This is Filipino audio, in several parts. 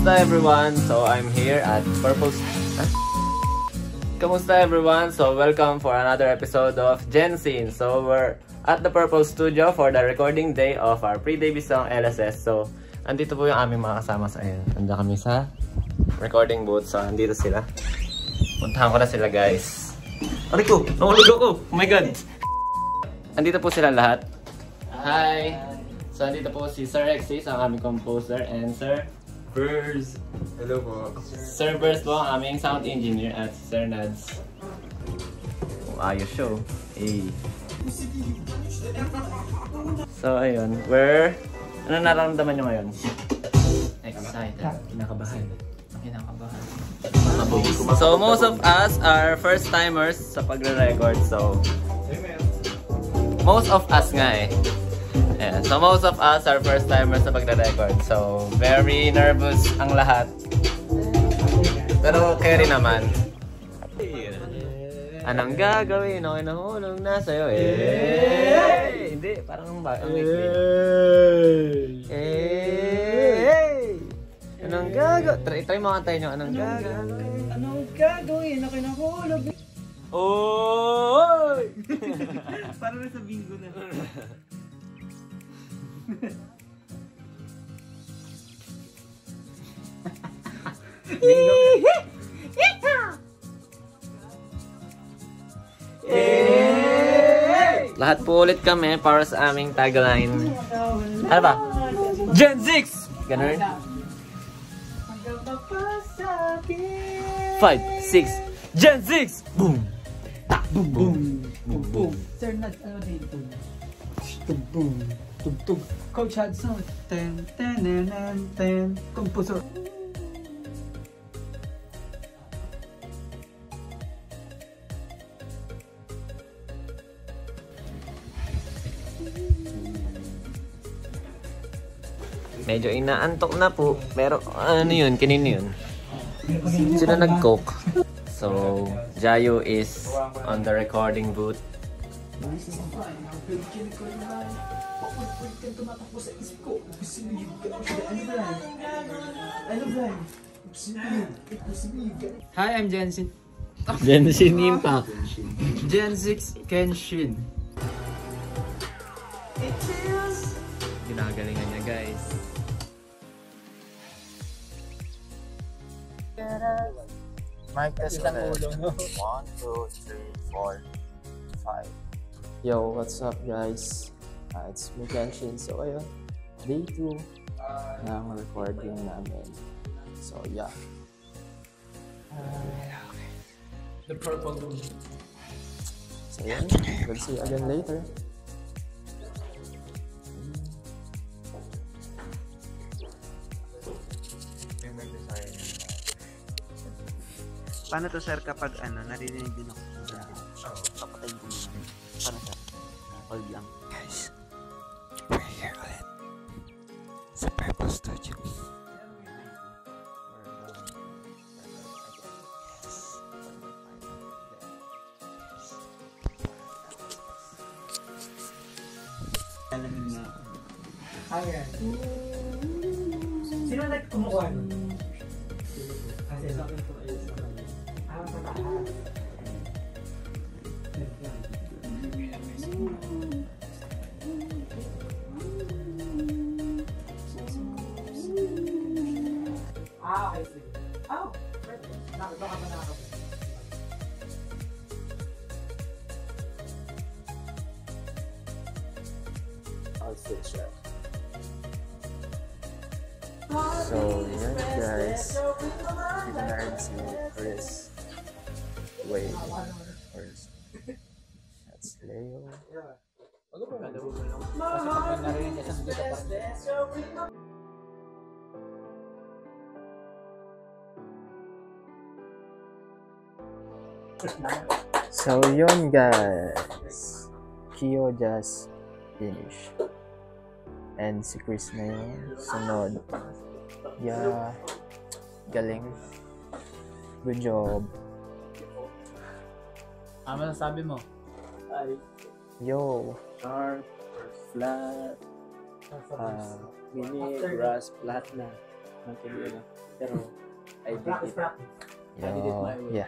Kamusta everyone? So I'm here at Purple... Kamusta everyone? So welcome for another episode of Gensyn. So we're at the Purple Studio for the recording day of our pre-debut song LSS. So andito po yung aming mga kasama sa ayan. Andiyan kami sa recording booth. So andito sila. Puntahan ko na sila guys. Aray ko! Nahulog ako! Oh my god! Andito po sila lahat. Hi! So andito po si Sir Exis, ang aming composer, and Sir Burz. Hello po. Sir Burz po ang aming sound engineer at Sir Nads. Oh, ayos show. Hey. So ayun, ano nararamdaman nyo ngayon? Excited. Kinakabahan. Kinakabahan. So most of us are first timers sa pagre-record. So most of us nga eh. Yeah, so most of us are first timers sa pagre-record. So very nervous ang lahat. Pero carry naman. Anong gagawin? Okay, nahulog na sa'yo. Hindi, parang ang anong gagawin? Try mo kantayin nyo. Anong gagawin? Anong gagawin? Ako nahulog. Oy! Parang sa bingo na. Lahat po ulit kami para sa aming tagline. Ano ba? Gen 6! Ganun. 5, 6, Gen 6! Boom! Ta! Boom! Boom! Boom! Boom! Sir Nads, ano dito? Boom! Boom! Tug-tug! Coach Hudson! Ten! Ten! Ten! Ten! Composer! Medyo inaantok na po, pero ano yun? Kanino yun? Sino nag-coke? So, Jayo is on the recording booth. Hi, I'm Gensyn. Gensyn Impact. Gen 6 Kenshin. Ginagalingan niya guys. Mic test ulit. 1, 2, 3, 4, 5. Yo, what's up guys? It's me Kenshin. So ayun, day 2 ng recording namin. So yeah. The purple room. So yun, we'll see you again later. Paano to sir kapag narinig din ako sa papatayin ko muna. Paano sir? Hold lang. Guys, we're here ulit sa Purple Studio. Alamin na. Ayan. Sino nagkumukuha? Kasi sa akin ito ay sa kanya. Sa taas. Okay, sige. Oh, perfect. Nakita ka pa nakakapit. I'll switch that. So yun guys, dito na rin si Chris. Wait, first. That's Leo. So yun guys, Kyo just finished. And si Chris na yun, sunod. Yeah, galing. Good job. Ano sabi mo? Yo. Sharp, flat, Mini, grass, flat na. Actually, pero I did it. Yo, yeah.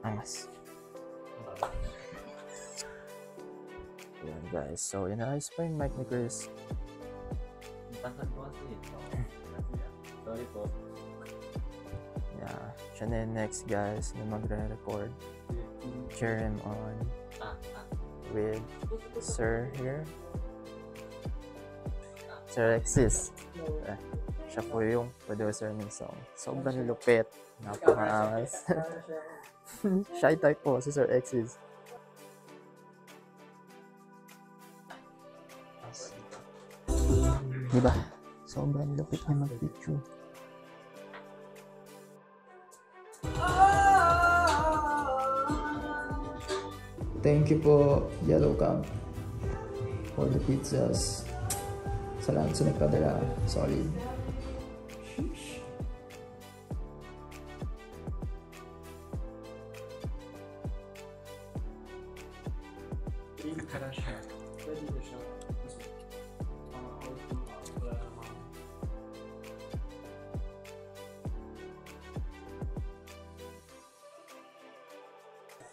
Angas. Yan guys, so inaayos pa yung mic ni Chris. Sorry po. Yeah, siya na yung next guys na magre-record. Cheer him on with Sir here. Sir Alexis. Siya po yung producer ng song. Sobrang lupit. Napaka-angas. Shy type po si Sir Alexis. Diba? Sobrang lupit niya mag-picture. Thank you po, Yellow Camp, for the pizzas. Salamat sa nagpadala. Solid.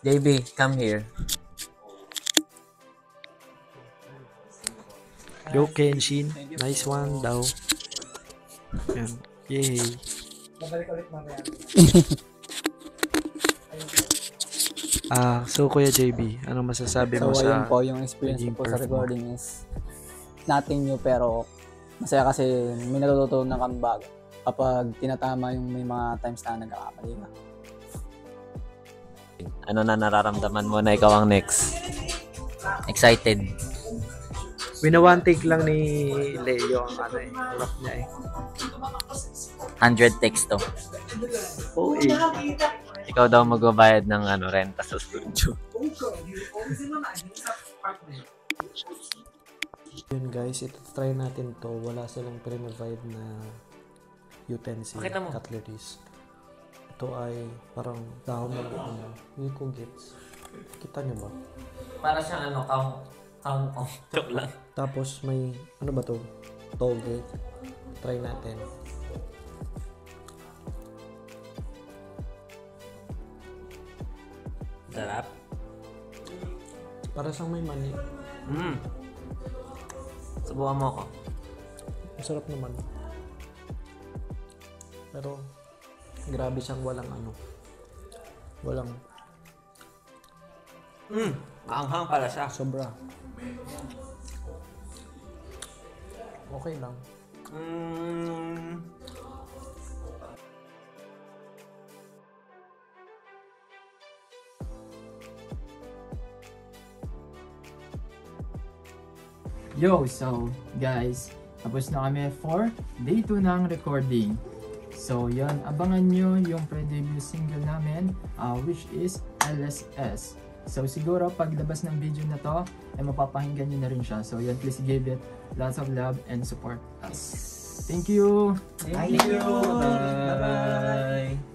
JB, come here. Yo, Kenshin. Nice one daw. Yan. Yay. So Kuya JB, ano masasabi mo So, sa ayun po, yung experience ko po sa recording is nothing new pero masaya kasi may natututunan kang bago kapag tinatama yung may mga times na nagkakamali ka. Ano na nararamdaman mo na ikaw ang next? Excited. One take lang ni Leo ang ano rap niya 100 texto. Oh, Ikaw daw magbabayad ng renta sa studio. Yun guys, ito try natin to. Wala silang pre-provide na utensil, cutleries. Ito ay parang dahon ng hindi ko gets. Kita nyo ba? Para siyang kang joke lang. Tapos may, ano ba to? Toge. Try natin. Sarap. Para siyang may mani. Subukan mo ako. Masarap naman. Pero, grabe siyang walang walang Maanghang pala siya. sobra. Okay lang. Yo, so guys, tapos na kami for day 2 ng recording. So yun, abangan nyo yung pre-debut single namin, which is LSS. So siguro paglabas ng video na to, ay mapapakinggan nyo na rin siya. So yun, please give it lots of love and support us. Thank you! Thank you! Bye-bye!